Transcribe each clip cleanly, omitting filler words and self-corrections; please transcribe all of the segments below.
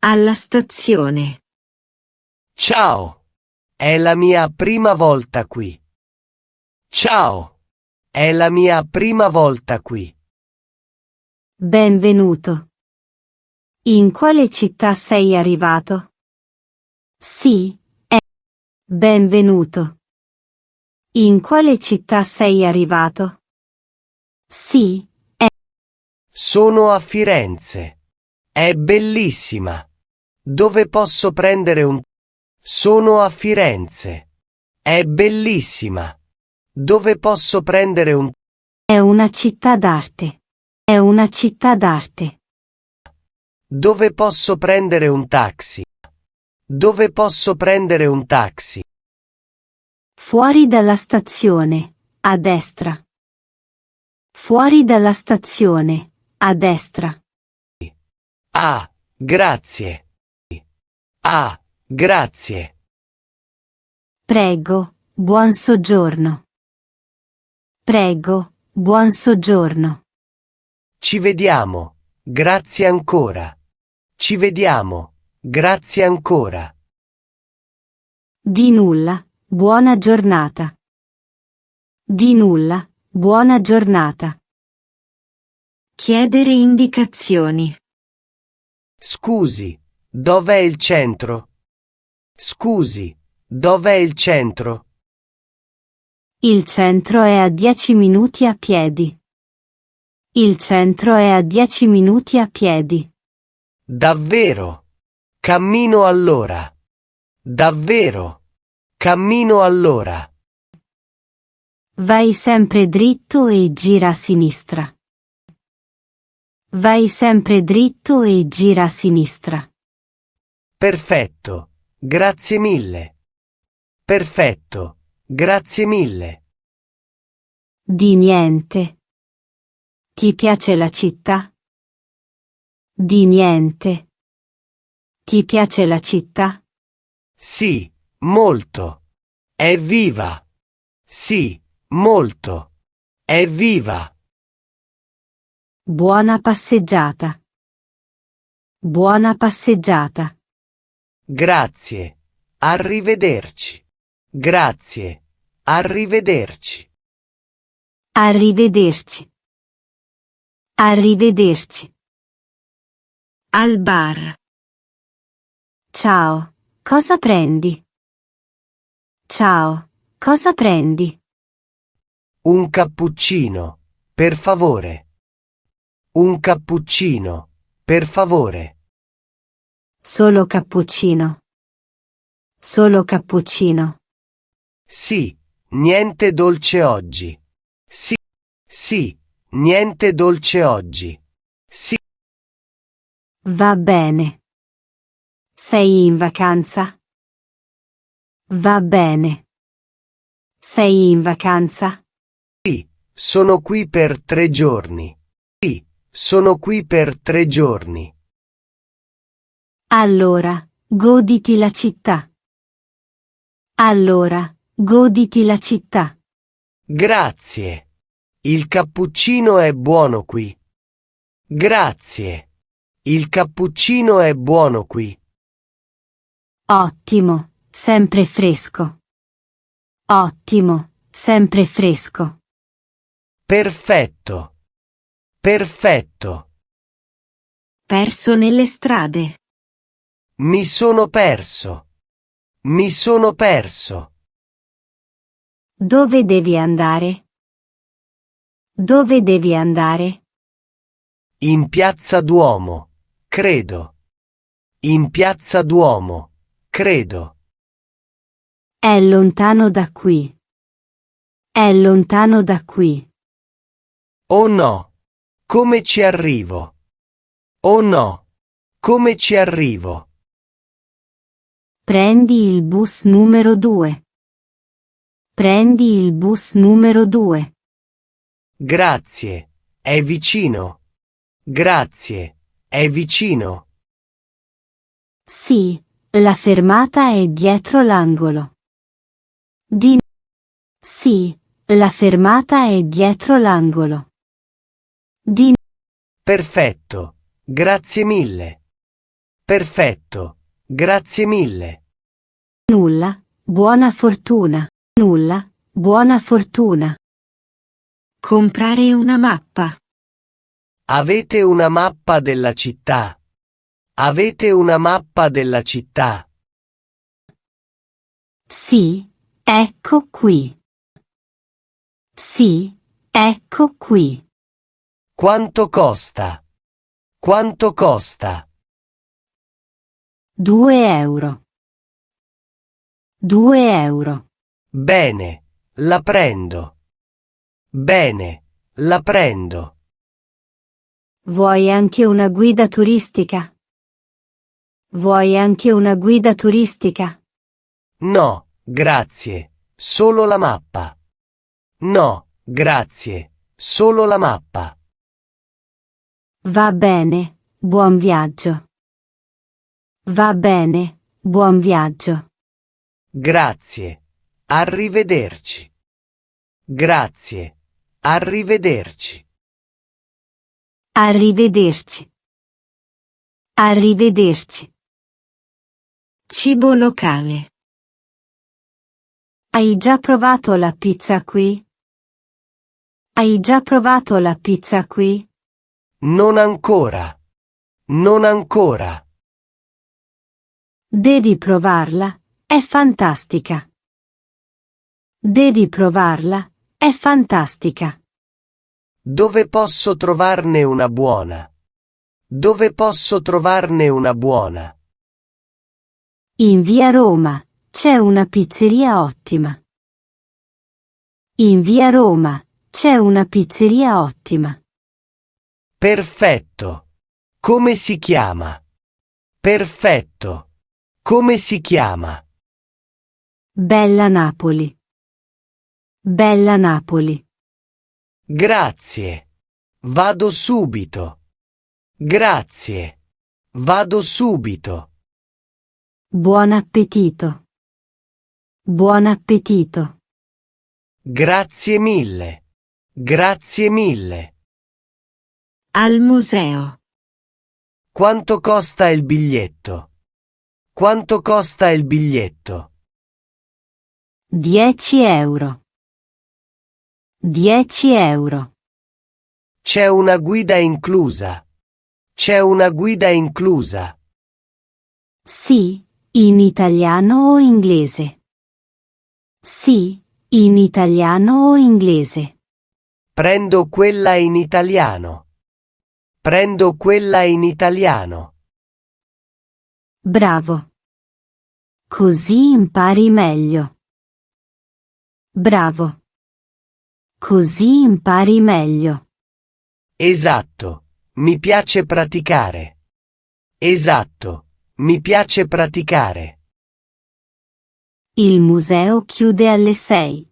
Alla stazione. Ciao. È la mia prima volta qui. Ciao. È la mia prima volta qui. Benvenuto. In quale città sei arrivato? Sì, è. Benvenuto. In quale città sei arrivato? Sì, è. Sono a Firenze. È bellissima. Dove posso prendere un... Sono a Firenze. È bellissima. Dove posso prendere un... È una città d'arte. È una città d'arte. Dove posso prendere un taxi? Dove posso prendere un taxi? Fuori dalla stazione, a destra. Fuori dalla stazione, a destra. Ah, grazie. Ah, grazie. Prego, buon soggiorno. Prego, buon soggiorno. Ci vediamo. Grazie ancora. Ci vediamo. Grazie ancora. Di nulla, buona giornata. Di nulla, buona giornata. Chiedere indicazioni. Scusi, dov'è il centro? Scusi, dov'è il centro? Il centro è a 10 minuti a piedi. Il centro è a 10 minuti a piedi. Davvero? Cammino allora. Davvero? Cammino allora. Vai sempre dritto e gira a sinistra. Vai sempre dritto e gira a sinistra. Perfetto. Grazie mille. Perfetto. Grazie mille. Di niente. Ti piace la città? Di niente. Ti piace la città? Sì, molto. È viva. Sì, molto. È viva. Buona passeggiata. Buona passeggiata. Grazie. Arrivederci. Grazie. Arrivederci. Arrivederci. Arrivederci. Al bar. Ciao, cosa prendi? Ciao, cosa prendi? Un cappuccino, per favore. Un cappuccino, per favore. Solo cappuccino. Solo cappuccino. Sì, niente dolce oggi. Sì, sì, niente dolce oggi. Sì. Va bene. Sei in vacanza? Va bene. Sei in vacanza? Sì, sono qui per 3 giorni. Sì, sono qui per 3 giorni. Allora, goditi la città. Allora, goditi la città. Grazie. Il cappuccino è buono qui. Grazie. Il cappuccino è buono qui. Ottimo, sempre fresco. Ottimo, sempre fresco. Perfetto. Perfetto. Perso nelle strade. Mi sono perso. Mi sono perso. Dove devi andare? Dove devi andare? In piazza Duomo, credo. In piazza Duomo, credo. È lontano da qui. È lontano da qui. Oh no. Come ci arrivo? Oh no. Come ci arrivo? Prendi il bus numero 2. Prendi il bus numero 2. Grazie. È vicino. Grazie. È vicino. Sì, la fermata è dietro l'angolo. Sì, la fermata è dietro l'angolo. Perfetto. Grazie mille. Perfetto, grazie mille. Nulla, buona fortuna. Nulla, buona fortuna. Comprare una mappa. Avete una mappa della città? Avete una mappa della città? Sì, ecco qui. Sì, ecco qui. Quanto costa? Quanto costa? 2 euro. 2 euro. Bene, la prendo. Bene, la prendo. Vuoi anche una guida turistica? Vuoi anche una guida turistica? No, grazie, solo la mappa. No, grazie, solo la mappa. Va bene, buon viaggio. Va bene, buon viaggio. Grazie, arrivederci. Grazie, arrivederci. Arrivederci. Arrivederci. Cibo locale. Hai già provato la pizza qui? Hai già provato la pizza qui? Non ancora. Non ancora. Devi provarla, è fantastica. Devi provarla, è fantastica. Dove posso trovarne una buona? Dove posso trovarne una buona? In via Roma c'è una pizzeria ottima. In via Roma c'è una pizzeria ottima. Perfetto. Come si chiama? Perfetto. Come si chiama? Bella Napoli. Bella Napoli. Grazie. Vado subito. Grazie. Vado subito. Buon appetito. Buon appetito. Grazie mille. Grazie mille. Al museo. Quanto costa il biglietto? Quanto costa il biglietto? 10 euro. 10 euro. C'è una guida inclusa. C'è una guida inclusa. Sì, in italiano o inglese? Sì, in italiano o inglese? Prendo quella in italiano. Prendo quella in italiano. Bravo. Così impari meglio. Bravo. Così impari meglio. Esatto. Mi piace praticare. Esatto. Mi piace praticare. Il museo chiude alle 6.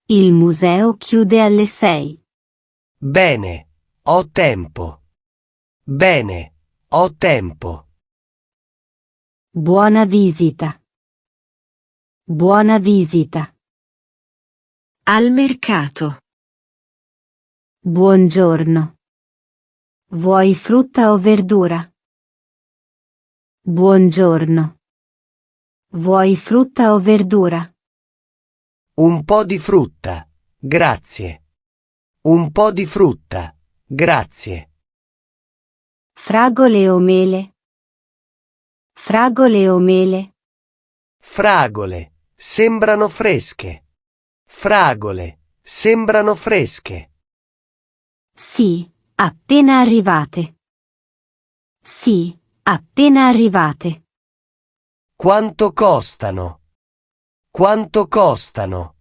Il museo chiude alle 6. Bene. Ho tempo. Bene. Ho tempo. Buona visita. Buona visita. Al mercato. Buongiorno. Vuoi frutta o verdura? Buongiorno. Vuoi frutta o verdura? Un po' di frutta. Grazie. Un po' di frutta. Grazie. Fragole o mele? Fragole o mele? Fragole. Sembrano fresche. Fragole. Sembrano fresche. Sì, appena arrivate. Sì, appena arrivate. Quanto costano? Quanto costano?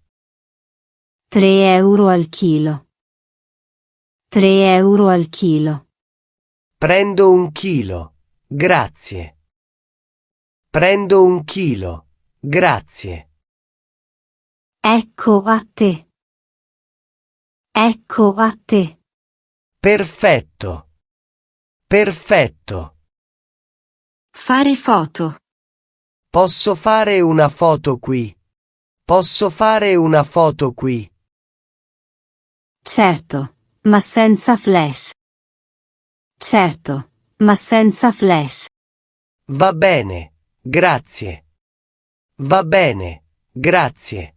3 euro al chilo. 3 euro al chilo. Prendo un chilo. Grazie. Prendo un chilo. Grazie. Ecco a te. Ecco a te. Perfetto. Perfetto. Fare foto. Posso fare una foto qui? Posso fare una foto qui? Certo, ma senza flash. Certo, ma senza flash. Va bene, grazie. Va bene, grazie.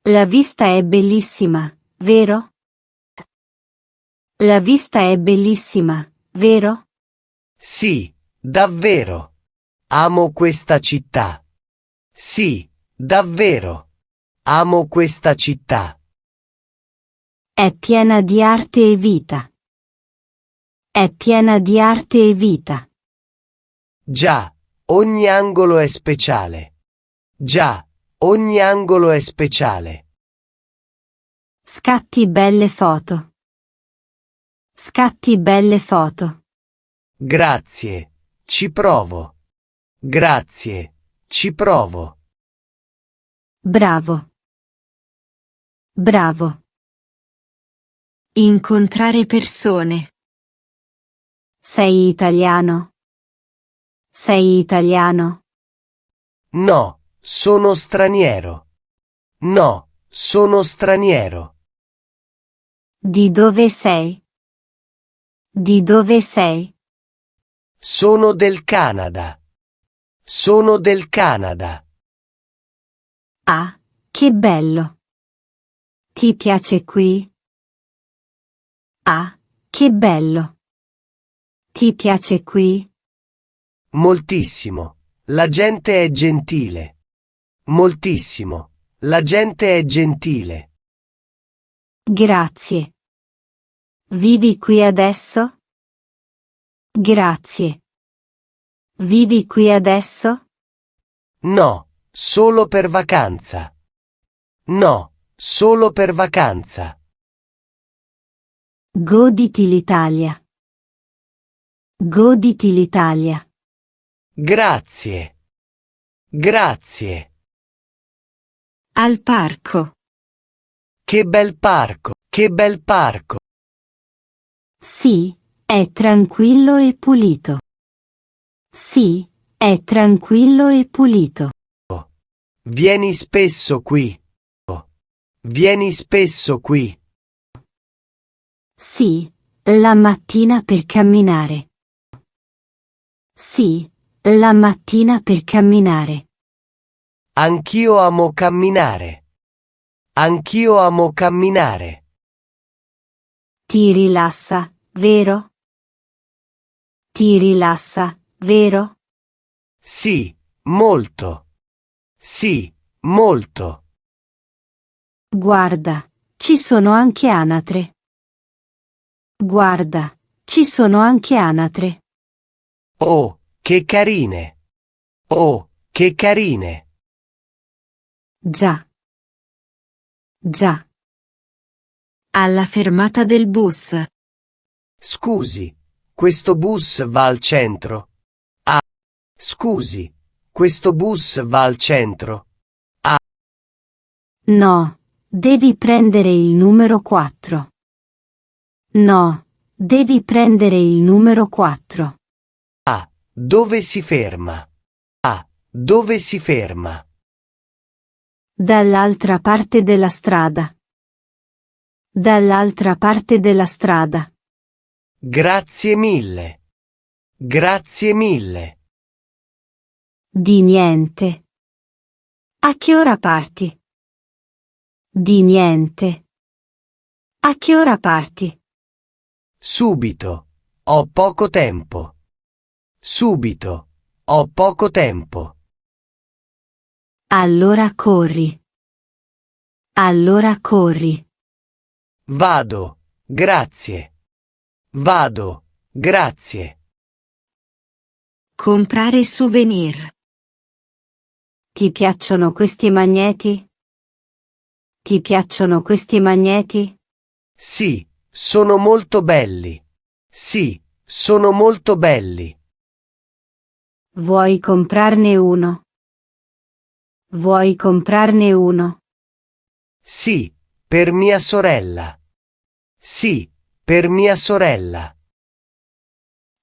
La vista è bellissima, vero? La vista è bellissima, vero? Sì, davvero. Amo questa città. Sì, davvero. Amo questa città. È piena di arte e vita. È piena di arte e vita. Già, ogni angolo è speciale. Già, ogni angolo è speciale. Scatti belle foto. Scatti belle foto. Grazie, ci provo. Grazie, ci provo. Bravo. Bravo. Incontrare persone. Sei italiano? Sei italiano? No, sono straniero. No, sono straniero. Di dove sei? Di dove sei? Sono del Canada. Sono del Canada. Ah, che bello. Ti piace qui? Ah, che bello. Ti piace qui? Moltissimo. La gente è gentile. Moltissimo. La gente è gentile. Grazie. Vivi qui adesso? Grazie. Vivi qui adesso? No, solo per vacanza. No, solo per vacanza. Goditi l'Italia. Goditi l'Italia. Grazie. Grazie. Al parco. Che bel parco. Che bel parco. Sì, è tranquillo e pulito. Sì, è tranquillo e pulito. Vieni spesso qui. Vieni spesso qui. Sì, la mattina per camminare. Sì, la mattina per camminare. Anch'io amo camminare. Anch'io amo camminare. Ti rilassa, vero? Ti rilassa, vero? Sì, molto. Sì, molto. Guarda, ci sono anche anatre. Guarda, ci sono anche anatre. Oh, che carine. Oh, che carine. Già. Già. Alla fermata del bus. Scusi, questo bus va al centro. Ah, scusi, questo bus va al centro. No, devi prendere il numero 4. No, devi prendere il numero 4. Ah, dove si ferma? Ah, dove si ferma? Dall'altra parte della strada. Dall'altra parte della strada. Grazie mille. Grazie mille. Di niente. A che ora parti? Di niente. A che ora parti? Subito. Ho poco tempo. Subito. Ho poco tempo. Allora corri. Allora corri. Vado. Grazie. Vado. Grazie. Comprare souvenir. Ti piacciono questi magneti? Ti piacciono questi magneti? Sì, sono molto belli. Sì, sono molto belli. Vuoi comprarne uno? Vuoi comprarne uno? Sì, per mia sorella. Sì, per mia sorella.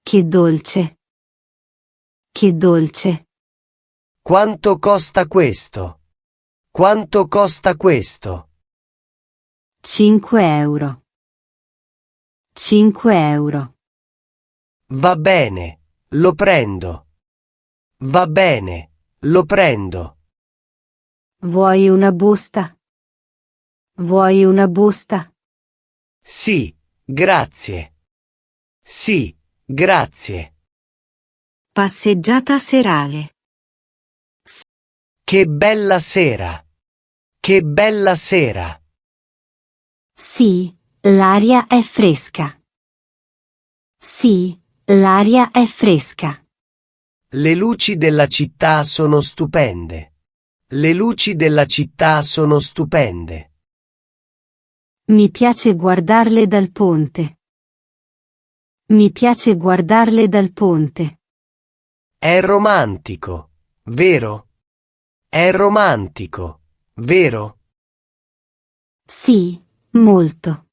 Che dolce. Che dolce. Quanto costa questo? Quanto costa questo? 5 euro. 5 euro. Va bene, Lo prendo. Va bene, lo prendo. Vuoi una busta? Vuoi una busta? Sì, grazie. Sì, grazie. Passeggiata serale. Che bella sera. Che bella sera. Sì, l'aria è fresca. Sì, l'aria è fresca. Le luci della città sono stupende. Le luci della città sono stupende. Mi piace guardarle dal ponte. Mi piace guardarle dal ponte. È romantico, vero? È romantico, vero? Sì, molto.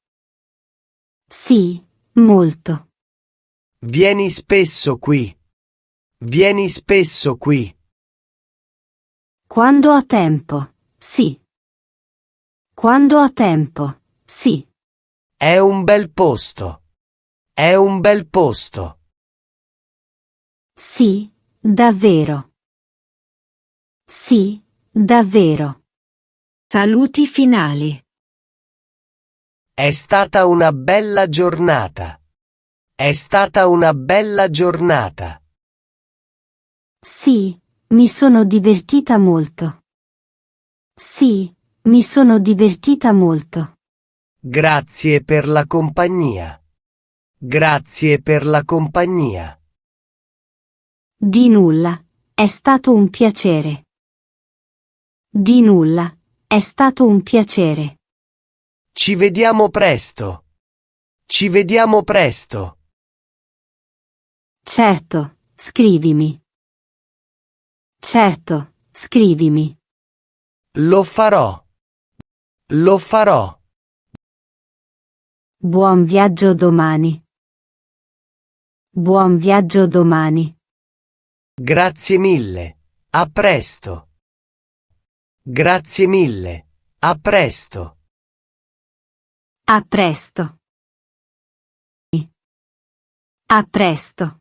Sì, molto. Vieni spesso qui. Vieni spesso qui. Quando ho tempo, sì. Quando ho tempo, sì. È un bel posto. È un bel posto. Sì, davvero. Sì, davvero. Saluti finali. È stata una bella giornata. È stata una bella giornata. Sì, mi sono divertita molto. Sì, mi sono divertita molto. Grazie per la compagnia. Grazie per la compagnia. Di nulla, è stato un piacere. Di nulla, è stato un piacere. Ci vediamo presto. Ci vediamo presto. Certo, scrivimi. Certo, scrivimi. Lo farò. Lo farò. Buon viaggio domani. Buon viaggio domani. Grazie mille. A presto. Grazie mille. A presto. A presto. A presto.